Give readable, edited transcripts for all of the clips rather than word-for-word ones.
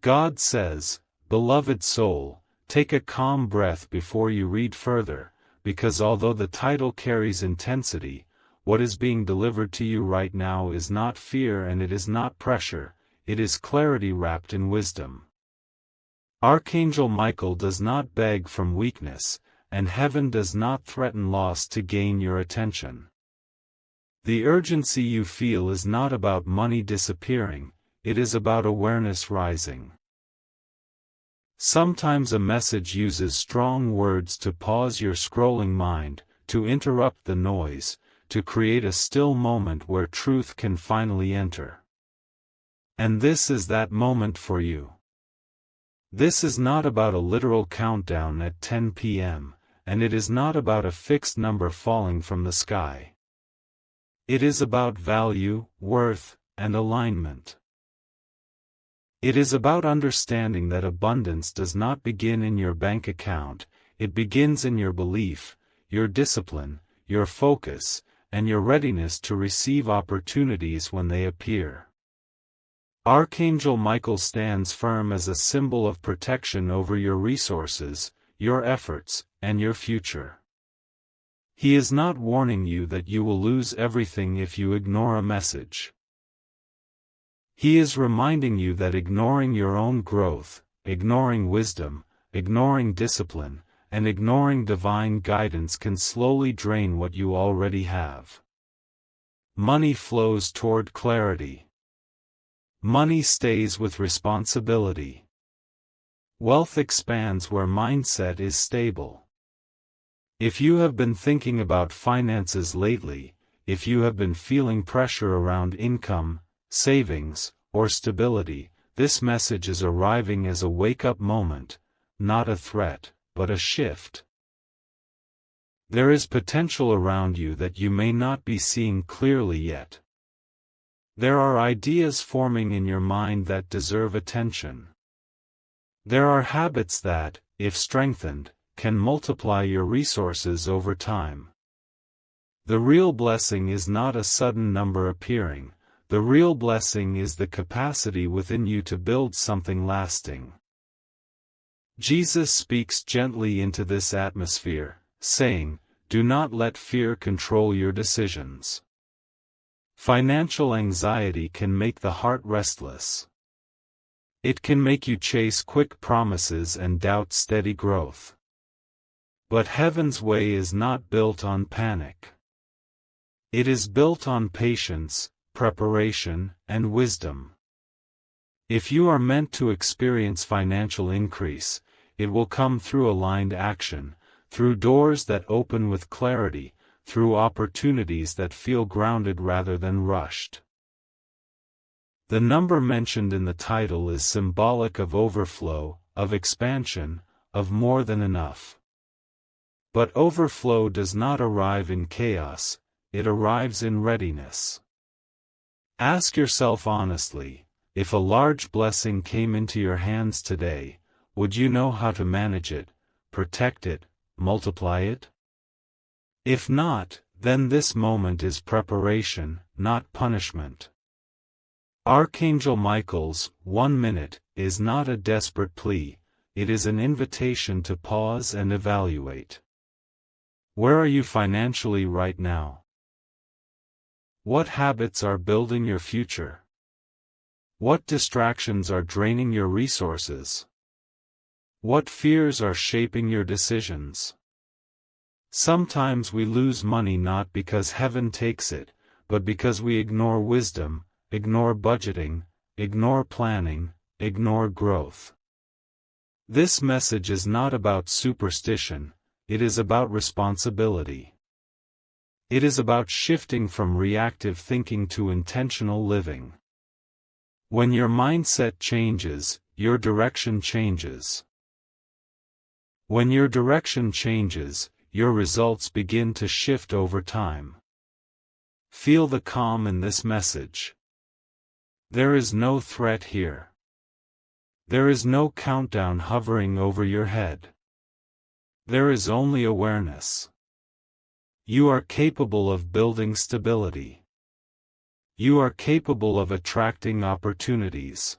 God says, "Beloved soul, take a calm breath before you read further, because although the title carries intensity, what is being delivered to you right now is not fear and it is not pressure, it is clarity wrapped in wisdom." Archangel Michael does not beg from weakness, and heaven does not threaten loss to gain your attention. The urgency you feel is not about money disappearing, it is about awareness rising. Sometimes a message uses strong words to pause your scrolling mind, to interrupt the noise, to create a still moment where truth can finally enter. And this is that moment for you. This is not about a literal countdown at 10 p.m., and it is not about a fixed number falling from the sky. It is about value, worth, and alignment. It is about understanding that abundance does not begin in your bank account, it begins in your belief, your discipline, your focus, and your readiness to receive opportunities when they appear. Archangel Michael stands firm as a symbol of protection over your resources, your efforts, and your future. He is not warning you that you will lose everything if you ignore a message. He is reminding you that ignoring your own growth, ignoring wisdom, ignoring discipline, and ignoring divine guidance can slowly drain what you already have. Money flows toward clarity. Money stays with responsibility. Wealth expands where mindset is stable. If you have been thinking about finances lately, if you have been feeling pressure around income, savings, or stability, this message is arriving as a wake-up moment, not a threat, but a shift. There is potential around you that you may not be seeing clearly yet. There are ideas forming in your mind that deserve attention. There are habits that, if strengthened, can multiply your resources over time. The real blessing is not a sudden number appearing, the real blessing is the capacity within you to build something lasting. Jesus speaks gently into this atmosphere, saying, "Do not let fear control your decisions." Financial anxiety can make the heart restless. It can make you chase quick promises and doubt steady growth. But heaven's way is not built on panic. It is built on patience, preparation, and wisdom. If you are meant to experience financial increase, it will come through aligned action, through doors that open with clarity, through opportunities that feel grounded rather than rushed. The number mentioned in the title is symbolic of overflow, of expansion, of more than enough. But overflow does not arrive in chaos, it arrives in readiness. Ask yourself honestly, if a large blessing came into your hands today, would you know how to manage it, protect it, multiply it? If not, then this moment is preparation, not punishment. Archangel Michael's 1 minute is not a desperate plea, it is an invitation to pause and evaluate. Where are you financially right now? What habits are building your future? What distractions are draining your resources? What fears are shaping your decisions? Sometimes we lose money not because heaven takes it, but because we ignore wisdom, ignore budgeting, ignore planning, ignore growth. This message is not about superstition, it is about responsibility. It is about shifting from reactive thinking to intentional living. When your mindset changes, your direction changes. When your direction changes, your results begin to shift over time. Feel the calm in this message. There is no threat here. There is no countdown hovering over your head. There is only awareness. You are capable of building stability. You are capable of attracting opportunities.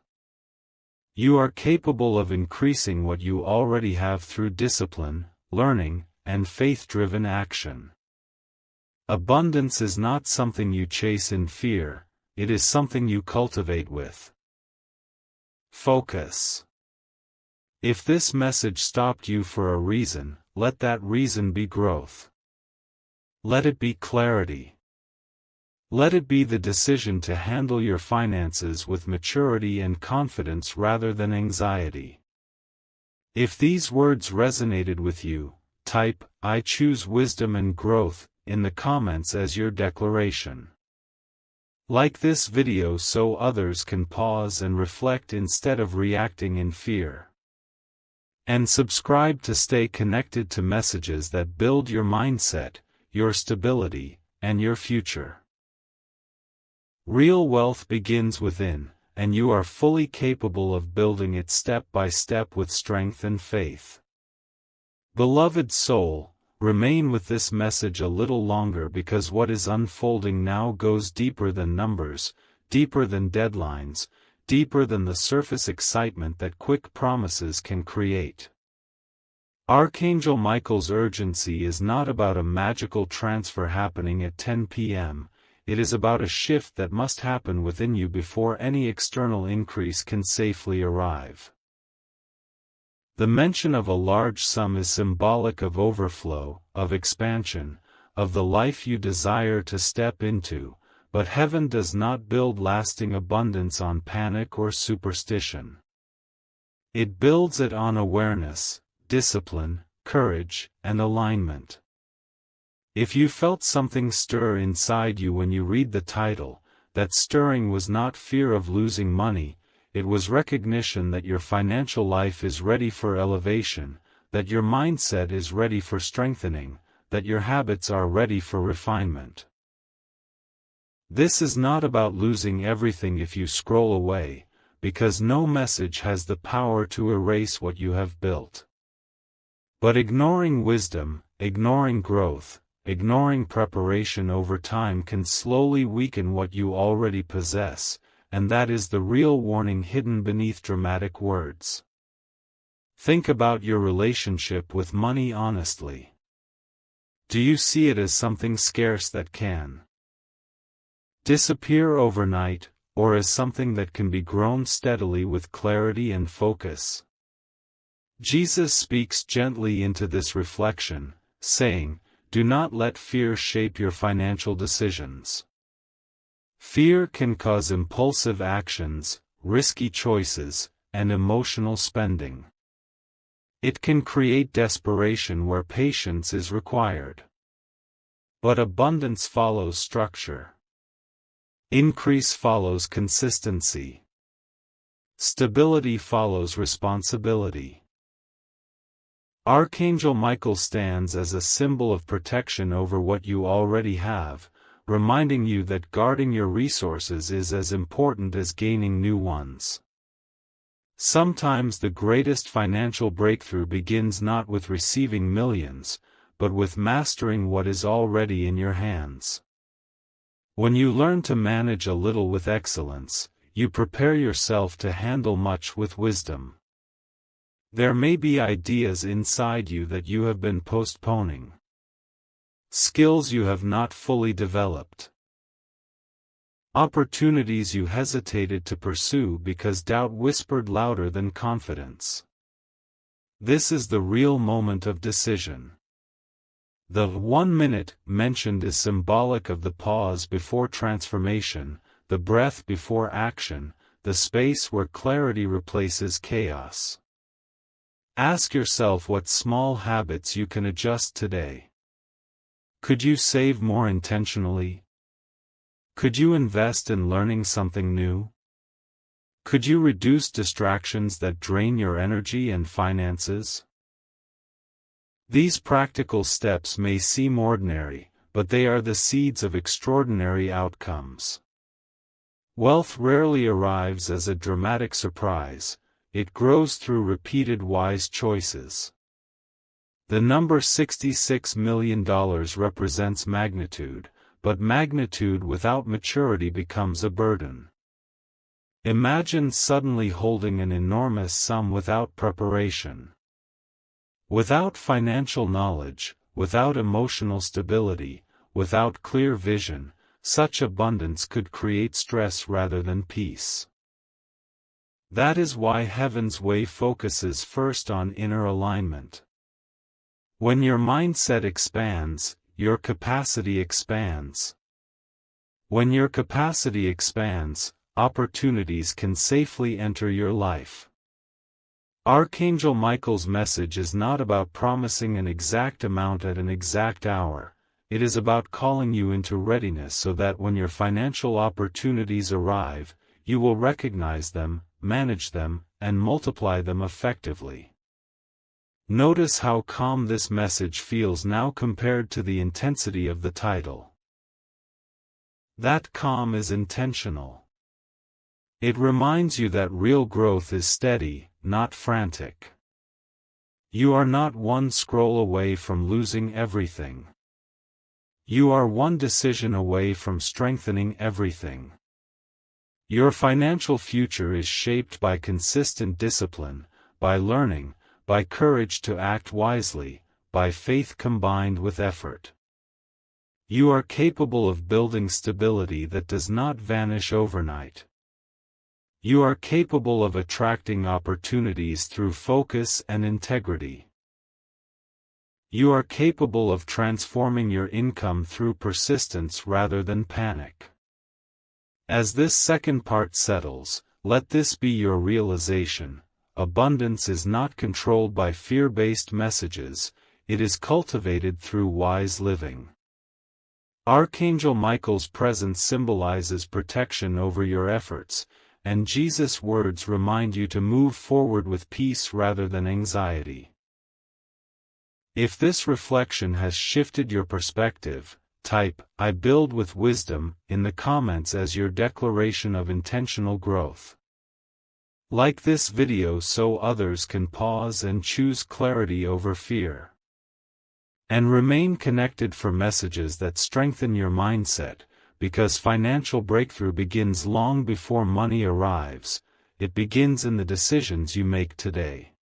You are capable of increasing what you already have through discipline, learning, and faith-driven action. Abundance is not something you chase in fear, it is something you cultivate with focus. If this message stopped you for a reason, let that reason be growth. Let it be clarity. Let it be the decision to handle your finances with maturity and confidence rather than anxiety. If these words resonated with you, type, "I choose wisdom and growth," in the comments as your declaration. Like this video so others can pause and reflect instead of reacting in fear. And subscribe to stay connected to messages that build your mindset, your stability, and your future. Real wealth begins within, and you are fully capable of building it step by step with strength and faith. Beloved soul, remain with this message a little longer because what is unfolding now goes deeper than numbers, deeper than deadlines, deeper than the surface excitement that quick promises can create. Archangel Michael's urgency is not about a magical transfer happening at 10 p.m., it is about a shift that must happen within you before any external increase can safely arrive. The mention of a large sum is symbolic of overflow, of expansion, of the life you desire to step into, but heaven does not build lasting abundance on panic or superstition. It builds it on awareness, discipline, courage, and alignment. If you felt something stir inside you when you read the title, that stirring was not fear of losing money, it was recognition that your financial life is ready for elevation, that your mindset is ready for strengthening, that your habits are ready for refinement. This is not about losing everything if you scroll away, because no message has the power to erase what you have built. But ignoring wisdom, ignoring growth, ignoring preparation over time can slowly weaken what you already possess, and that is the real warning hidden beneath dramatic words. Think about your relationship with money honestly. Do you see it as something scarce that can disappear overnight, or as something that can be grown steadily with clarity and focus? Jesus speaks gently into this reflection, saying, "Do not let fear shape your financial decisions." Fear can cause impulsive actions, risky choices, and emotional spending. It can create desperation where patience is required. But abundance follows structure. Increase follows consistency. Stability follows responsibility. Archangel Michael stands as a symbol of protection over what you already have, reminding you that guarding your resources is as important as gaining new ones. Sometimes the greatest financial breakthrough begins not with receiving millions, but with mastering what is already in your hands. When you learn to manage a little with excellence, you prepare yourself to handle much with wisdom. There may be ideas inside you that you have been postponing. Skills you have not fully developed. Opportunities you hesitated to pursue because doubt whispered louder than confidence. This is the real moment of decision. The 1 minute mentioned is symbolic of the pause before transformation, the breath before action, the space where clarity replaces chaos. Ask yourself what small habits you can adjust today. Could you save more intentionally? Could you invest in learning something new? Could you reduce distractions that drain your energy and finances? These practical steps may seem ordinary, but they are the seeds of extraordinary outcomes. Wealth rarely arrives as a dramatic surprise, it grows through repeated wise choices. The number $66 million represents magnitude, but magnitude without maturity becomes a burden. Imagine suddenly holding an enormous sum without preparation. Without financial knowledge, without emotional stability, without clear vision, such abundance could create stress rather than peace. That is why Heaven's Way focuses first on inner alignment. When your mindset expands, your capacity expands. When your capacity expands, opportunities can safely enter your life. Archangel Michael's message is not about promising an exact amount at an exact hour. It is about calling you into readiness so that when your financial opportunities arrive, you will recognize them, manage them, and multiply them effectively. Notice how calm this message feels now compared to the intensity of the title. That calm is intentional. It reminds you that real growth is steady, not frantic. You are not one scroll away from losing everything. You are one decision away from strengthening everything. Your financial future is shaped by consistent discipline, by learning, by courage to act wisely, by faith combined with effort. You are capable of building stability that does not vanish overnight. You are capable of attracting opportunities through focus and integrity. You are capable of transforming your income through persistence rather than panic. As this second part settles, let this be your realization: abundance is not controlled by fear-based messages, it is cultivated through wise living. Archangel Michael's presence symbolizes protection over your efforts, and Jesus' words remind you to move forward with peace rather than anxiety. If this reflection has shifted your perspective, type "I build with wisdom" in the comments as your declaration of intentional growth. Like this video so others can pause and choose clarity over fear. And remain connected for messages that strengthen your mindset, because financial breakthrough begins long before money arrives. It begins in the decisions you make today.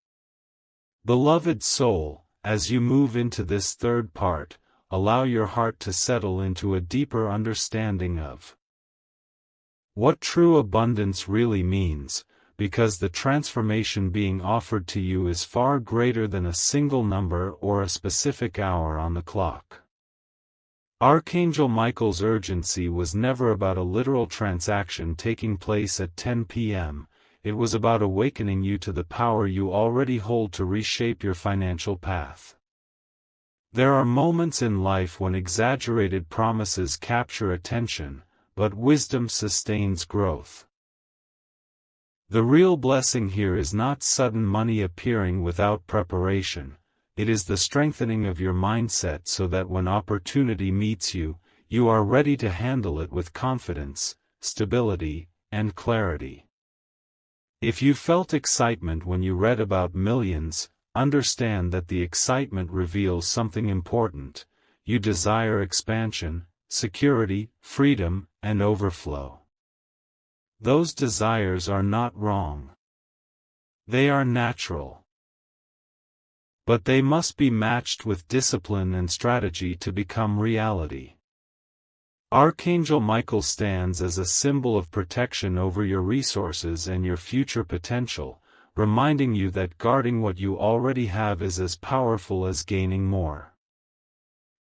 Beloved soul, as you move into this third part, allow your heart to settle into a deeper understanding of what true abundance really means, because the transformation being offered to you is far greater than a single number or a specific hour on the clock. Archangel Michael's urgency was never about a literal transaction taking place at 10 p.m., it was about awakening you to the power you already hold to reshape your financial path. There are moments in life when exaggerated promises capture attention, but wisdom sustains growth. The real blessing here is not sudden money appearing without preparation. It is the strengthening of your mindset so that when opportunity meets you, you are ready to handle it with confidence, stability, and clarity. If you felt excitement when you read about millions, understand that the excitement reveals something important. You desire expansion, security, freedom, and overflow. Those desires are not wrong. They are natural. But they must be matched with discipline and strategy to become reality. Archangel Michael stands as a symbol of protection over your resources and your future potential, reminding you that guarding what you already have is as powerful as gaining more.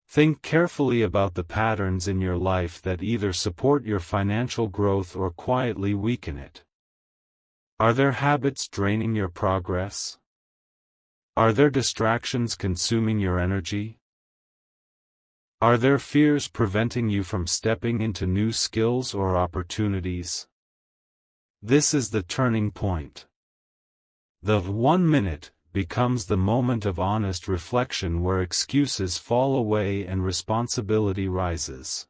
Think carefully about the patterns in your life that either support your financial growth or quietly weaken it. Are there habits draining your progress? Are there distractions consuming your energy? Are there fears preventing you from stepping into new skills or opportunities? This is the turning point. The 1 minute becomes the moment of honest reflection where excuses fall away and responsibility rises.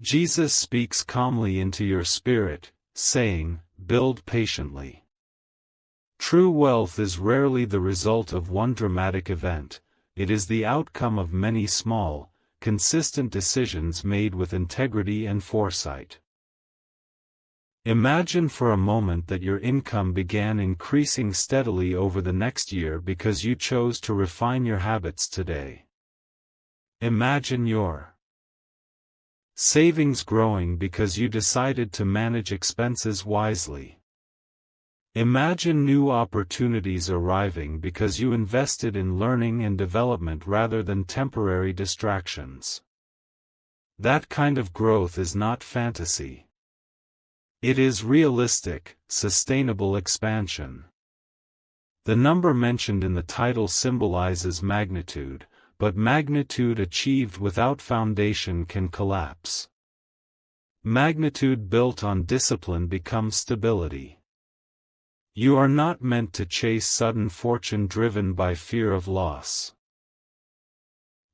Jesus speaks calmly into your spirit, saying, "Build patiently." True wealth is rarely the result of one dramatic event, it is the outcome of many small, consistent decisions made with integrity and foresight. Imagine for a moment that your income began increasing steadily over the next year because you chose to refine your habits today. Imagine your savings growing because you decided to manage expenses wisely. Imagine new opportunities arriving because you invested in learning and development rather than temporary distractions. That kind of growth is not fantasy. It is realistic, sustainable expansion. The number mentioned in the title symbolizes magnitude, but magnitude achieved without foundation can collapse. Magnitude built on discipline becomes stability. You are not meant to chase sudden fortune driven by fear of loss.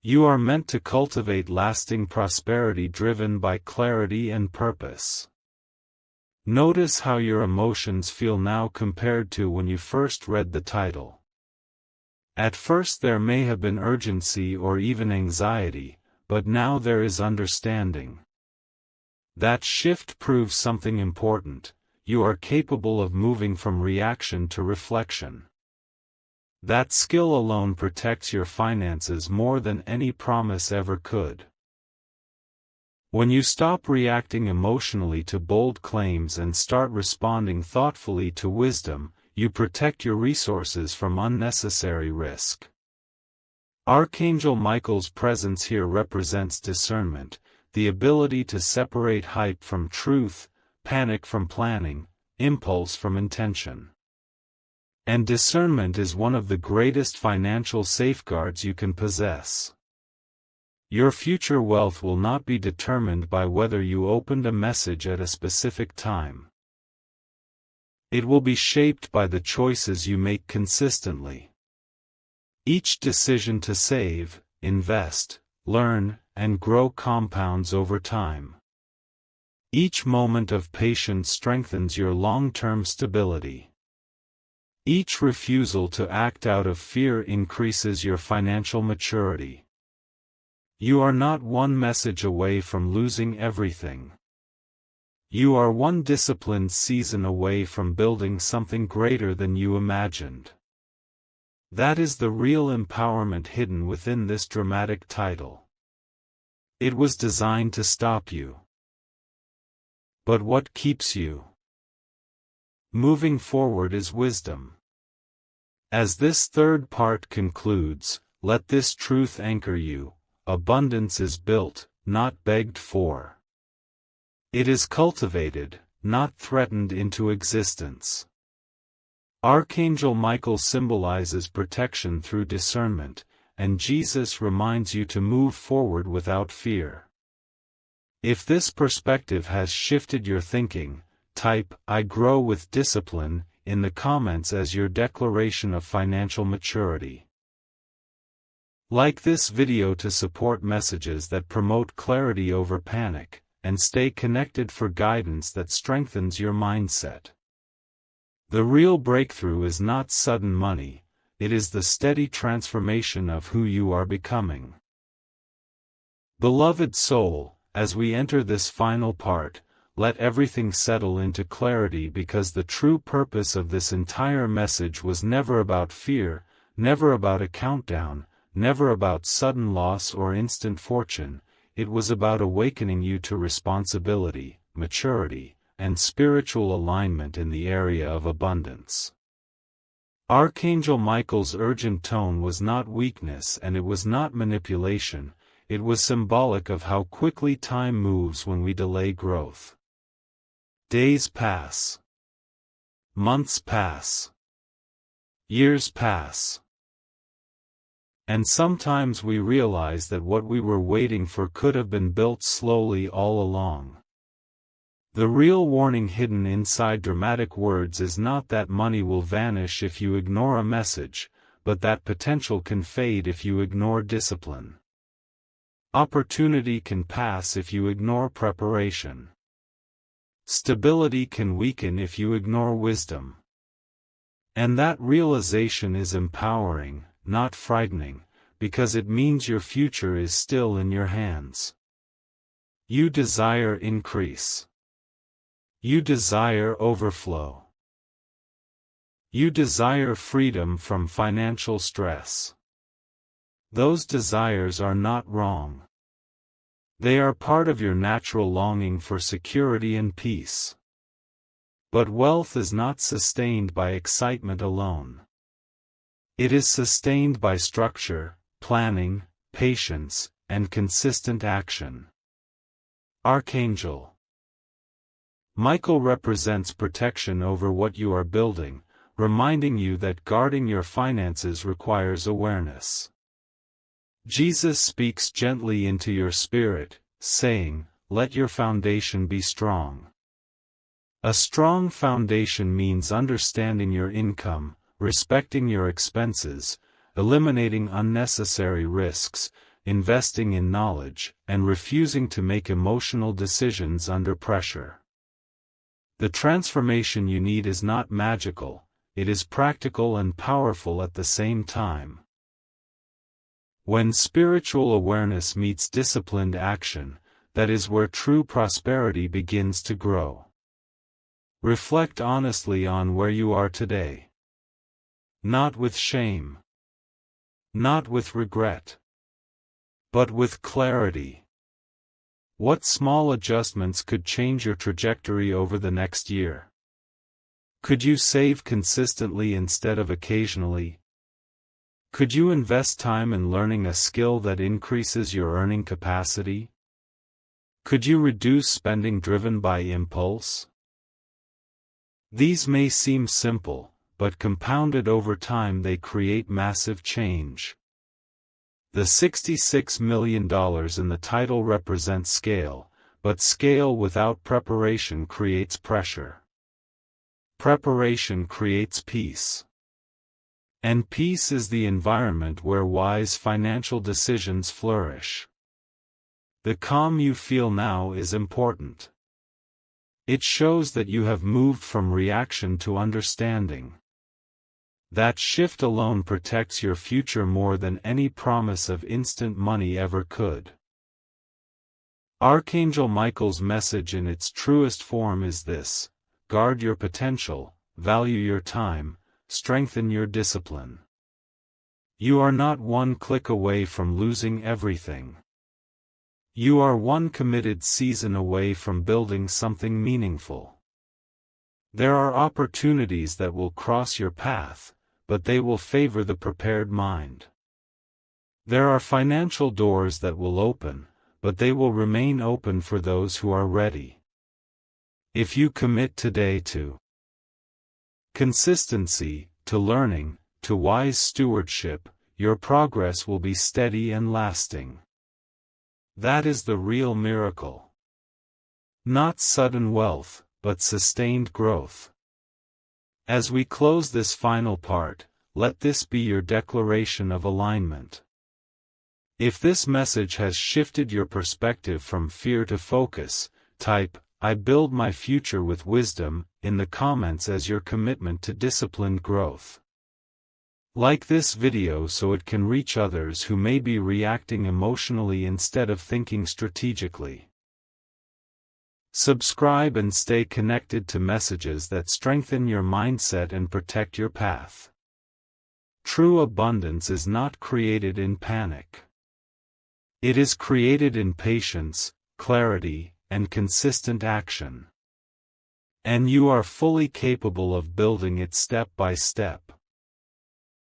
You are meant to cultivate lasting prosperity driven by clarity and purpose. Notice how your emotions feel now compared to when you first read the title. At first there may have been urgency or even anxiety, but now there is understanding. That shift proves something important: you are capable of moving from reaction to reflection. That skill alone protects your finances more than any promise ever could. When you stop reacting emotionally to bold claims and start responding thoughtfully to wisdom, you protect your resources from unnecessary risk. Archangel Michael's presence here represents discernment, the ability to separate hype from truth, panic from planning, impulse from intention. And discernment is one of the greatest financial safeguards you can possess. Your future wealth will not be determined by whether you opened a message at a specific time. It will be shaped by the choices you make consistently. Each decision to save, invest, learn, and grow compounds over time. Each moment of patience strengthens your long-term stability. Each refusal to act out of fear increases your financial maturity. You are not one message away from losing everything. You are one disciplined season away from building something greater than you imagined. That is the real empowerment hidden within this dramatic title. It was designed to stop you. But what keeps you moving forward is wisdom. As this third part concludes, let this truth anchor you: abundance is built, not begged for. It is cultivated, not threatened into existence. Archangel Michael symbolizes protection through discernment, and Jesus reminds you to move forward without fear. If this perspective has shifted your thinking, type "I grow with discipline" in the comments as your declaration of financial maturity. Like this video to support messages that promote clarity over panic, and stay connected for guidance that strengthens your mindset. The real breakthrough is not sudden money, it is the steady transformation of who you are becoming. Beloved soul, as we enter this final part, let everything settle into clarity, because the true purpose of this entire message was never about fear, never about a countdown, never about sudden loss or instant fortune. It was about awakening you to responsibility, maturity, and spiritual alignment in the area of abundance. Archangel Michael's urgent tone was not weakness and it was not manipulation, it was symbolic of how quickly time moves when we delay growth. Days pass. Months pass. Years pass. And sometimes we realize that what we were waiting for could have been built slowly all along. The real warning hidden inside dramatic words is not that money will vanish if you ignore a message, but that potential can fade if you ignore discipline. Opportunity can pass if you ignore preparation. Stability can weaken if you ignore wisdom. And that realization is empowering, not frightening, because it means your future is still in your hands. You desire increase. You desire overflow. You desire freedom from financial stress. Those desires are not wrong. They are part of your natural longing for security and peace. But wealth is not sustained by excitement alone. It is sustained by structure, planning, patience, and consistent action. Archangel Michael represents protection over what you are building, reminding you that guarding your finances requires awareness. Jesus speaks gently into your spirit, saying, "Let your foundation be strong." A strong foundation means understanding your income, respecting your expenses, eliminating unnecessary risks, investing in knowledge, and refusing to make emotional decisions under pressure. The transformation you need is not magical, it is practical and powerful at the same time. When spiritual awareness meets disciplined action, that is where true prosperity begins to grow. Reflect honestly on where you are today. Not with shame. Not with regret. But with clarity. What small adjustments could change your trajectory over the next year? Could you save consistently instead of occasionally? Could you invest time in learning a skill that increases your earning capacity? Could you reduce spending driven by impulse? These may seem simple, but compounded over time they create massive change. The $66 million in the title represents scale, but scale without preparation creates pressure. Preparation creates peace. And peace is the environment where wise financial decisions flourish. The calm you feel now is important. It shows that you have moved from reaction to understanding. That shift alone protects your future more than any promise of instant money ever could. Archangel Michael's message in its truest form is this: guard your potential, value your time, strengthen your discipline. You are not one click away from losing everything. You are one committed season away from building something meaningful. There are opportunities that will cross your path, but they will favor the prepared mind. There are financial doors that will open, but they will remain open for those who are ready. If you commit today to consistency, to learning, to wise stewardship, your progress will be steady and lasting. That is the real miracle. Not sudden wealth, but sustained growth. As we close this final part, let this be your declaration of alignment. If this message has shifted your perspective from fear to focus, type, "I build my future with wisdom," in the comments as your commitment to disciplined growth. Like this video so it can reach others who may be reacting emotionally instead of thinking strategically. Subscribe and stay connected to messages that strengthen your mindset and protect your path. True abundance is not created in panic. It is created in patience, clarity, and consistent action. And you are fully capable of building it step by step.